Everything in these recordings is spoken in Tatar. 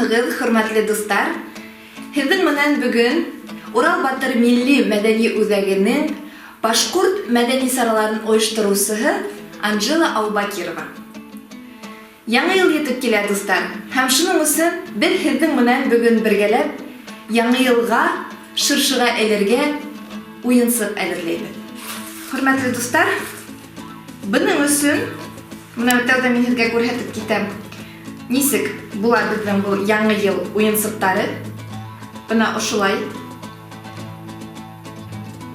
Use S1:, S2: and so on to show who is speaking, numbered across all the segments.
S1: Саламатсызбы, хөрмәтле дуслар. Һеҙҙең менән бөгөн Урал Батыр милли мәдәни үҙәгенең башҡорт мәдәни сараларын ойоштороусыһы Анжела Аубакирова. Яңы йыл етеп килә, дуслар. Һәм шуның өсөн беҙ һеҙҙең менән бөгөн бергәләп яңы йылға шыршыға әйләргә уйынсыҡ әҙерләйбеҙ. Хөрмәтле дуслар, бының өсөн менә тәүҙә мин һеҙгә күрһәтеп китәм. Нисек була беҙҙең был яңы йыл уйынсыҡтары? Бына ошолай.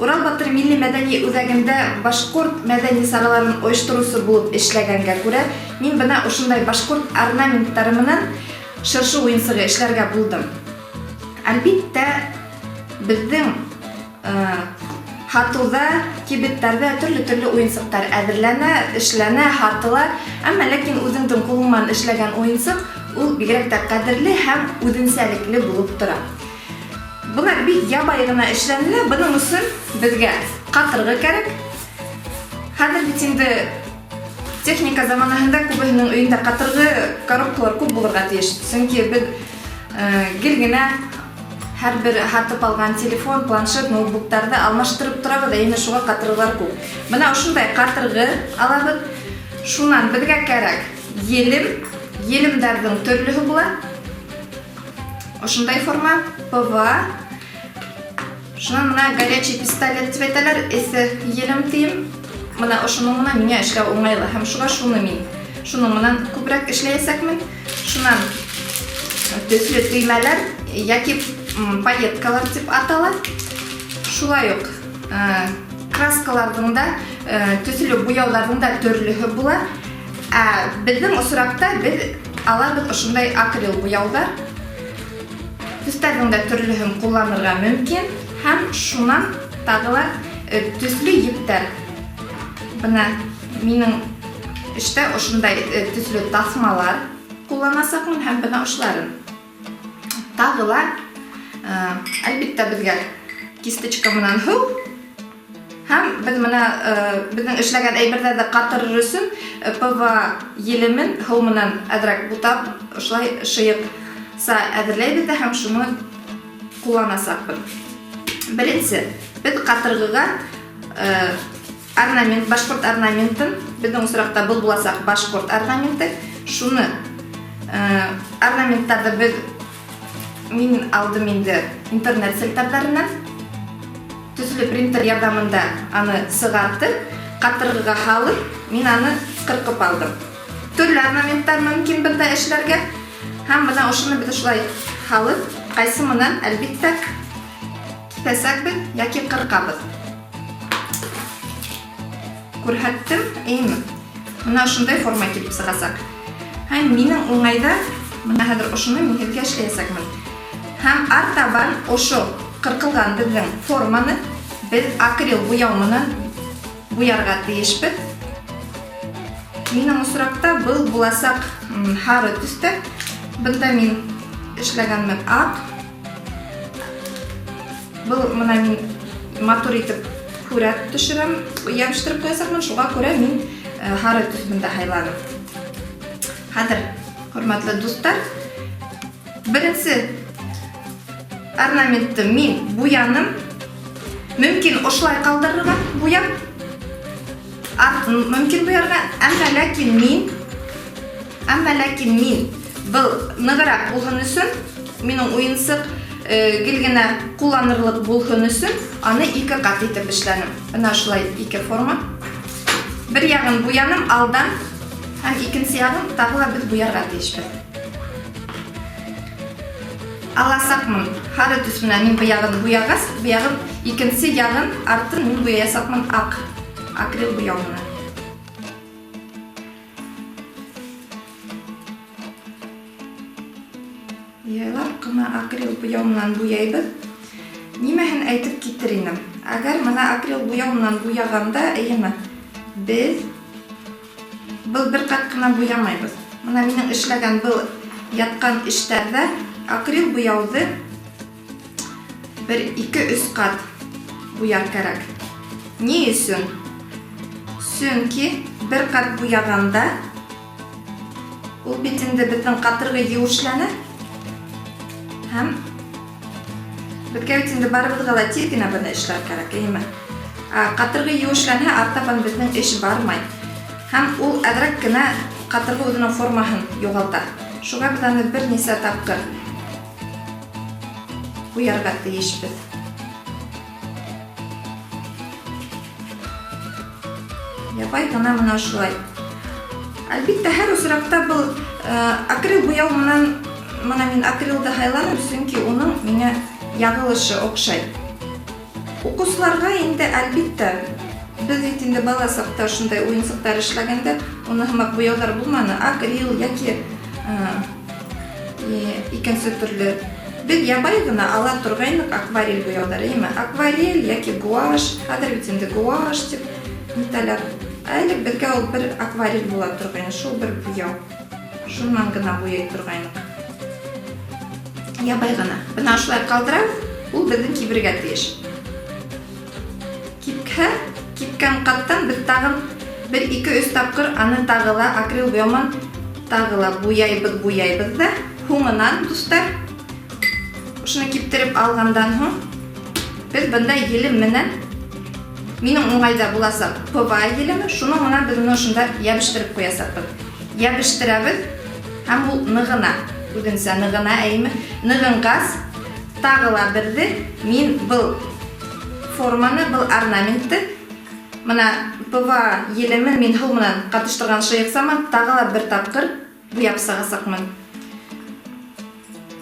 S1: Урал Батыр милли мәдәни үҙәгендә башҡорт мәдәни сараларын ойоштороусы булып эшләгәнгә күрә, мин бына ошондай башҡорт орнаменттары менән шыршы уйынсығы эшләргә булдым. Әлбиттә, беҙҙең һатыуҙа, кибеттәрҙә төрлө уйынсыҡтар әҙерләнә, эшләнә, һатыла. Әммә ләкин үҙеңдең ҡулыңан эшләгән уйынсыҡ ул бигерәк тә ҡәҙерле һәм үҙенсәлекле булып тора. Былар бик ябай ғына эшләнелә, бының өсөн беҙгә ҡатырғы кәрәк. Хәҙер бит инде техника заманаһында күбеһенең өйөндә ҡатырғы коробкалар күп булырға тейеш. Сөнки беҙ гел генә һәр бер һатып алған телефон, планшет, ноутбуктарҙы алмаштырып торабыҙ, инде шуға ҡатырғылар күп. Бына ошондай ҡатырғы алабыҙ. Шунан беҙгә кәрәк елем, елемдәрҙең төрлөһө була. Ошондай форма, ПВА. Шунан мына горячий пистолет тип әйтәләр, эҫе елем тием. Мына ошоноң менән миңә эшләү уңайлы һәм шуға шуны мин шуның менән күберәк эшләйәсәкмен. Шунан төслө төймәләр яки пайеткалар тип атала. Шулай уҡ краскаларҙың да, төслө буяуҙарҙың да төрлөһө була. Беҙҙең осраҡта беҙ алабыҙ ошондай акрил буяуҙар. Төҫтәрҙең дә төрлөһөн ҡулланырға мөмкин. Һәм шунан тағы ла төслө ептәр. Бына минең эштә ошондай төслө таҫмалар ҡулланасаҡмын һәм бына ошларын. Тағы ла, әлбиттә беҙгә кисточка менән һыу. Һәм беҙ менә беҙҙең эшләгән әйберҙәрҙе ҡатырыр өсөн ПВА елемен һыу менән әҙерәк бутап, ошолай шыйыҡса әҙерләйбеҙ ҙә һәм шуны ҡулланасаҡбыҙ. Беренсе, беҙ ҡатырғыға орнамент, башҡорт орнаментын, беҙҙең осраҡта был буласаҡ башҡорт орнаменты. Шуны орнаменттарҙы мин алдым инде интернет селтәрҙәренән. Төслө принтер ярҙамында аны сығартып, ҡатырғыға һалып, мин аны ҡырҡып алдым. Төрлө орнаменттар мөмкин бында эшләргә. Һәм бына ошоны беҙ ошолай һалып, ҡайсы менән әлбиттә киҫәсәкбеҙ яки ҡырҡабыҙ. Күрһәттем, эйме? Бына ошондай форма килеп сығасаҡ. Һәм минең уңайҙа, бына хәҙер ошоны мин һеҙгә эшләйәсәкмен. Һәм артабан ошо ҡырҡылған беҙҙең форманы беҙ акрил буяу менән буярға тейешбеҙ. Минең осраҡта был буласаҡ һары төҫтә. Бында мин эшләгәнмен аҡ. Был мына мин матур итеп һүрәт төшөрәм, йәбештереп ҡуясаҡмын, шуға күрә мин һары төҫ бында һайланым. Хәҙер, хөрмәтле дуҫтар, беренсе орнаментты мин буяным. Мөмкин ошолай ҡалдырырға буяп, артын мөмкин буярға. Әммә ләкин мин был нығыраҡ булһын өсөн, минең уйынсыҡ гел генә ҡулланырлыҡ булһын өсөн, аны 2 ҡат итеп эшләнем. Бына шулай 2 форма. Бер яғын буяным алдан, һәм икенсе яғын тағы ла беҙ буярға тейешбеҙ. Аласаҡмын һары төс менән мин буяғын буяғас, буяғын икенсе яғын артын мин буяясаҡмын аҡ, акрил буяу менән. Яйлап ҡына акрил буяу менән буяйбыҙ. Нимәһен әйтеп китер инем? Әгәр мына акрил буяу менән буяғанда, эйеме, беҙ был бер ҡат ҡына буямайбыҙ. Мына минең эшләгән был ятҡан эштәрҙә акрил буяуҙы 1-2-3 ҡат буяр кәрәк. Ни өсөн? Сөнки бер ҡат буяғанда ул бит инде беҙҙең ҡатырғы еүешләнә. Һәм безгә бит инде барыбызга да тиз генә быны эшләр кирәк, әйме? Катыргы юешләнһә, артабан безнең эш бармай. Һәм ул әдрәк кенә катыргы үзенең формаһын югалта. Шуңа без аны бер нисә тапкыр буярга тиешбез. Ябай гына менә шулай. Әлбиттә, һәр осракта был акрил буяу менән мин акрилды һайланым, чөнки уның миңа ягылышы охшай. Укучыларга инде әлбиттә без инде бала сакта шундай уенсыктар эшләгәндә, уны һымак буяулар булманы, акрил яки икенче төрле. Без ябай гына ала торгайнык акварель буяулары, әйме? Акварель яки гуаш, хәзер бит инде гуаш дип әйтәләр. Әле безгә ул бер акварель була торгайны, шул бер буяу. Шуннан гына буяй торгайнык. Ябай гына. Бына шулай калдырабыз, ул безнең кибергә тиеш. Кипкән каттан без тагын 1-2-3 тапкыр аны тагыла акрил буяман тагыла буяйбыз да, һуңынан дустар. Шуны киптереп алгандан һуң без бында елем менән минем уңайда буласак ПВА елеме, шуның менән без аны шунда ябыштырып куясакбыз. Ябыштырабыз һәм ул ныгына, үзенчә ныгына, әйме? Ныгынгас тагыла берде мин был форманы, был орнаментты мына ПВА елемен мин һыу менән катыштырган шыйыксаман тагыла бер тапкыр буяп сагасакмын.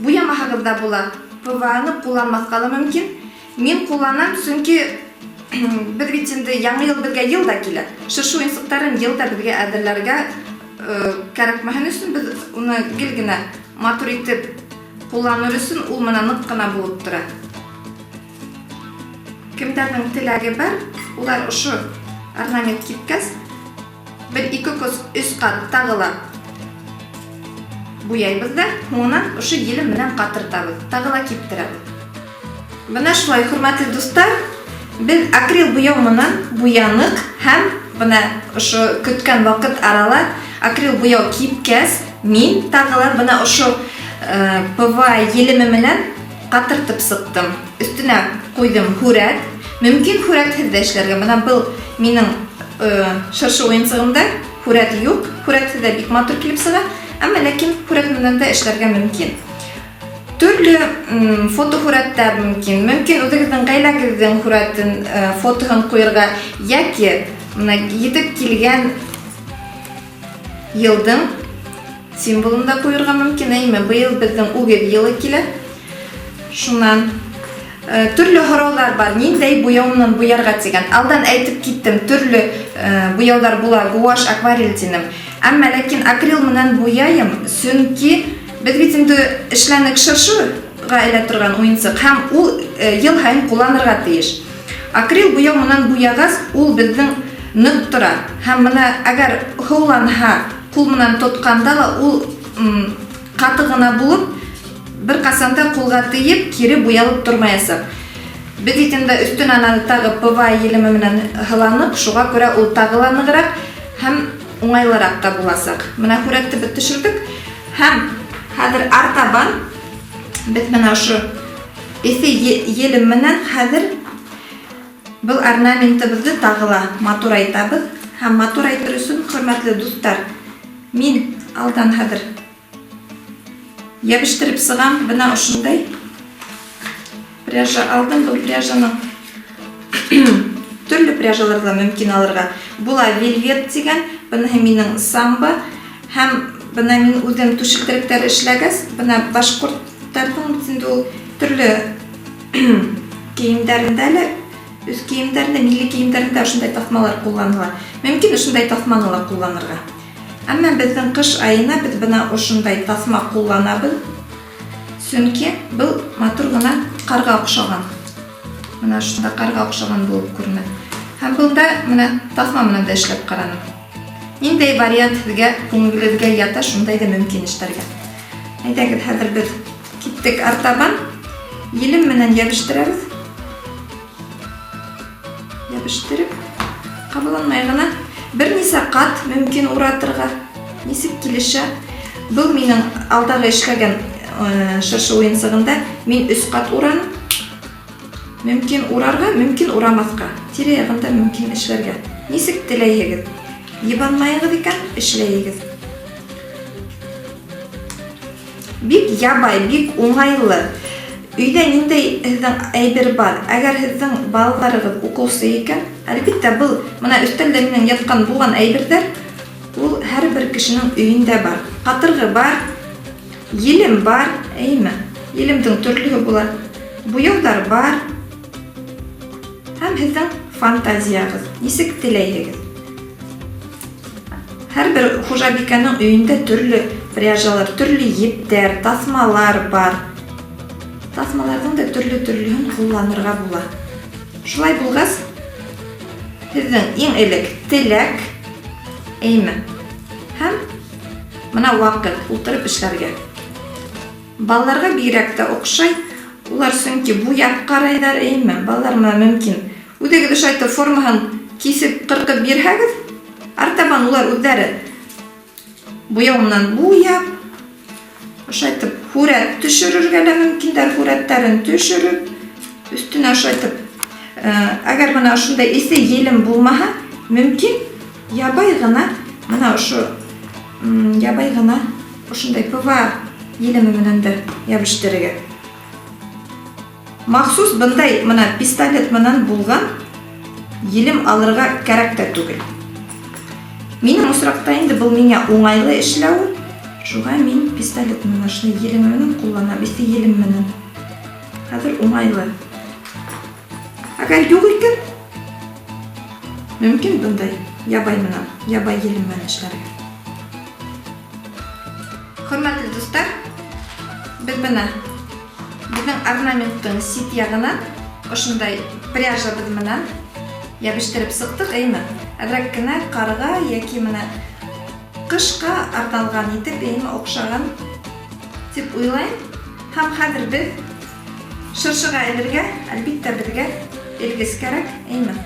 S1: Буямаһагыз да була. ПВАны кулланмаска да мөмкин. Мин кулланам, чөнки без бит инде яңа ел безгә ел да килә. Шушы уенсыктарын елда безгә әзерләргә кирәкмәһен өчен без уны гел генә матур итеп кулланыр өчен ул менә нык кына булып тора. Кемдәрнең теләге бар, улар ошо орнамент кипкәс 1-2-3 кат тагыла буяйбыз да, һуңынан ошо елем менән катыртабыз, тагыла киптерәбез. Менә шулай, хөрмәтле дуслар, без акрил буяу менән буянык һәм менә ошо көткән вакыт арала акрил буяу кипкәс, мин тагыла менә ошо ПВА елеме менән катыртып сыктым. Өстенә куйдым хүрәк. Мөмкин хүрәкһез дә эшләргә. Менә был минең шыршы уенсыгымда хүрәк юк. Хүрәксез дә бик матур килеп сыга. Әмма ләкин хүрәк менән дә эшләргә мөмкин. Төрле фото хүрәктәр мөмкин. Мөмкин үзегезнең гаиләгезнең хүрәтен, фотоһын куярга яки менә итеп килгән елдың символын да куярга мөмкин. Әйме, быел безнең үгез елы килә. Шуннан төрле һораулар бар. Ниндәй буяуны буярга дигән. Алдан әйтеп киттем, төрле буяулар була, гуаш, акварель динем. Әмма ләкин акрил менән буяйым, чөнки без бит инде эшләнек шыршыга әйлә торган уенсык һәм ул ел һайын кулланырга тиеш. Акрил буяу менән буягас, ул безнең нык тора. Һәм менә әгәр һыуланһа, кул менән тотканда ла ул каты гына булып, бер касанда кулга тиеп, кире буялып тормаясак. Без бит инде өстенән аны тагы ПВА елеме менән һыланып, шуңа күрә ул тагыланыграк һәм уңайлырак та буласак. Менә хүрәкте без төшердек һәм хәзер артабан без менә ошо эсе елем менән хәзер был орнаментыбызды тагыла матурайтабыз һәм матурайтыр өчен, хөрмәтле дуслар, мин алдан хәзер ябыштырып сыгам. Бына ошондай пряжа алдым. Бу пряжаны төрле пряжаларда мөмкин алырга. Була вельвет дигән, бына минең самба һәм бына мин үзем түшектеректәр эшләгәс, бына башкортларның инде ул төрле киемнәрендә лә, үз киемнәрендә, милли киемнәрендә ошондай тасмалар кулланыла. Мөмкин ошондай тасманы ла кулланырга. Әмма безнең кыш айына без бына ошондай тасма кулланабыз. Чөнки бу матур гына карга охшаган. Менә шунда карга охшаган булып күренә. Һәм бунда менә тасма менән дә эшләп караным. Ниндәй вариант сезгә күңелегезгә ята, шундай да мөмкин эшләргә. Әйдәгез, хәзер без киттек артабан. Елем менән ябыштырабыз. Ябыштырып, кабыланмай гына бер нисә кат мөмкин уратырга. Нисек килешә? Бу минең алдагы эшләгән шыршы уенсыгында мин 3 кат ураным. Мөмкин урарга, мөмкин урамаска. Тирә-ягында мөмкин эшләргә. Нисек теләйегез? Ебанмайыгыз икән, эшләйегез. Бик ябай, бик уңайлы. Өйдә ниндәй һезнең әйбер бар? Әгәр һезнең балаларыгыз укучы икән, әлбәттә бу менә өстәлдә минең яткан булган әйберләр ул һәрбер кешенең өендә бар. Катыргы бар, елем бар, әйме. Елемдең төрлеге була. Буяулар бар. Һәм һезнең фантазиягыз. Нисек теләйегез? Һәрбер хуҗабикәнең өендә төрле пряжалар, төрле ептәр, тасмалар бар. Тасмаларның да төрле-төрлеһен кулланырга була. Шулай булгас, һезнең иң элек теләк, әйме. Һәм менә вакыт утырып эшләргә. Балаларга бигрәк тә охшай. Улар сөнки буяп карайлар, әйме. Балалар менә мөмкин. Үдәгез ошайтып формаһын кисеп, кыркып бирһәгез, артабан улар үзләре буяу менән буяп, ошайтып хүрәт төшерергә лә мөмкиндәр, хүрәттәрен төшереп, өстенә ошайтып, әгәр менә шундай эссе елем булмаһа, мөмкин ябай гына, менә ошо ябай гына ошундай ПВА елеме менән дә ябыштырырга. Махсус бындай менә пистолет менән булган елем алырга кирәк тә түгел. Минем осракта инде бу миңа уңайлы эшләү. Шуга мин пистолет менән шуны елем менән кулланам, эссе елем менән. Хәзер уңайлы. Әгәр юк икән, мөмкин бындай ябай менән, ябай елем менән эшләргә. Хөрмәтле дуслар, без менә безнең орнаменттың сит ягына ошондай пряжа без менән ябыштырып сыктык, әйме. Әзрәк кенә карга яки менә кышка арналган итеп, әйме охшаган дип уйлайм. Һәм хәзер без шыршыга элергә, әлбәттә безгә элгес кирәк, әйме.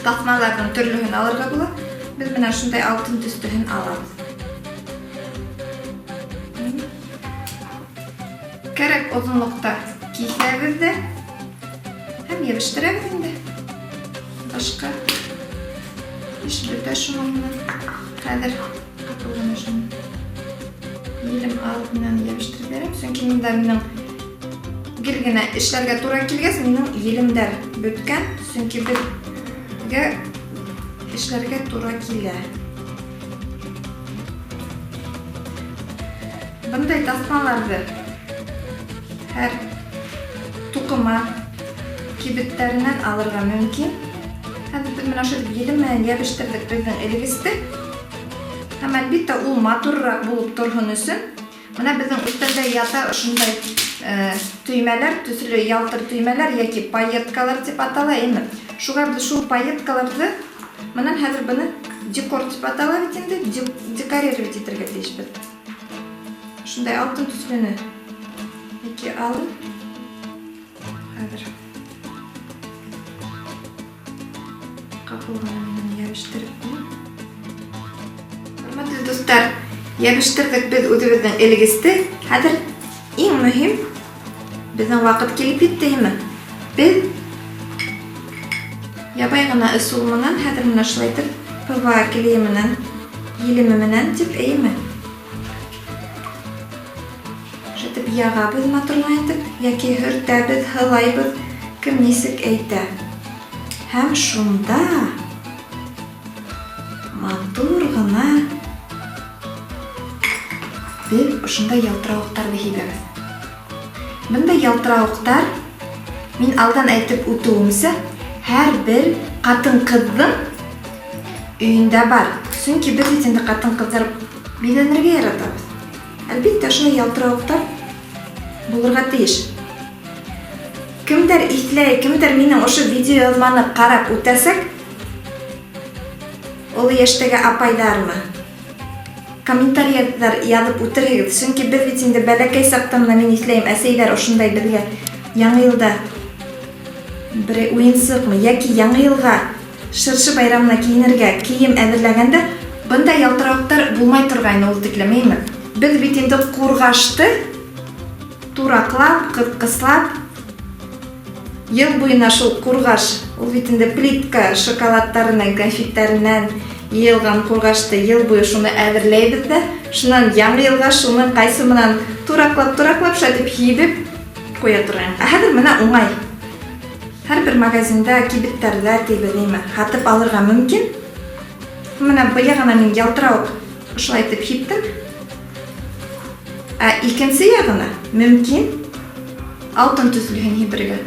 S1: Тасмаларның төрлеһен алырга була. Без менә шундай алтын төстеһен алабыз. Кирәк озынлыкта кисәбез дә һәм ябыштырабыз инде. Башка иш бетә шуның менән. Хәзер елем алып менән ябыштырып бирәм. Чөнки минем гел генә эшләргә туры килгәс, минем елемдәр беткән. Чөнки безгә эшләргә туры килә. Бындай тасмаларды һәр тукыма кибетләреннән алырга мөмкин. Хәзер без менә шул елем менән ябыштырдык безнең элегесте. Һәм әлбәттә ул матуррак булып торган өчен менә безнең өстәлдә ята шундай төймәләр, төсле ялтыр төймәләр яки пайеткалар дип атала инде. Шуга без шул пайеткаларны менән хәзер буны декор дип атала бит инде, декорировать итәргә тиешбез. Шундай алтын төслене яки алып хәзер капылганын ябыштырып куйдым. Хөрмәтле дуслар, ябыштырдык без үзебезнең элегесте. Хәзер иң мөһим безнең вакыт килеп җитте. Без ябай гына ысул менән хәзер менә шулай итеп ПВА клей менән, елеме менән дип әйме. Шәтеп ягабыз матурлайтып, яки хөртәбез, һылайбыз, кем нисек әйтә. Һәм шунда матур гына без ошондай ялтыравыктарны һибәбез. Бундай ялтыравыктар мин алдан әйтеп үтүемсә, һәрбер катын-кыздың өйендә бар. Чөнки без инде катын-кызлар биленергә яратабыз. Әлбәттә шулай ялтыравыктар булырга тиеш. Кемдер исләй, кемдер минең ошо видео язманы карап үтәсәк, ул яшьтәге апайлармы? Комментарийлар язып үтерегез. Чөнки без бит инде бәләкәй сактан мин исләйм, әсәйләр ошондай безгә яңа елда бер уенсыкмы яки яңа елга шыршы байрамына киенергә кием әзерләгәндә бындай ялтыравыктар булмай торган ул тиклемейме? Без бит инде кургашты тураклап, кыткыслап, ел буена шул кургаш, ул бит инде плитка шоколадтарынан, конфеттарынан йыелган кургашты ел буе шуны әзерләйбез дә, шуннан яңа елга шуны кайсы менән тураклап шатып һибеп куя торган. Хәзер менә уңай. Һәрбер магазинда, кибеттәрдә тибелеме, хатып алырга мөмкин. Менә быя гына мин ялтырау шулай итеп һиптем. Икенче ягына мөмкин алтын төслеһен һибергә.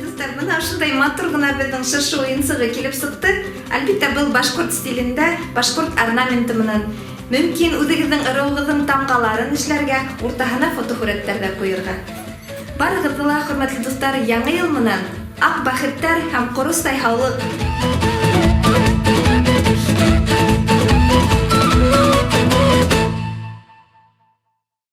S1: Достар, менә шундай матур гына безнең шушы уенчыгы килеп сыкты. Әлбәттә, был башкорт стилендә, башкорт орнаменты менән мөмкин үзегезнең ырыуыгызның тамгаларын эшләргә, уртаһына фотосурәтләр дә куярга. Барыгызга, хөрмәтле достар, яңа ел менән ак бәхеттәр һәм корыстай һаулык.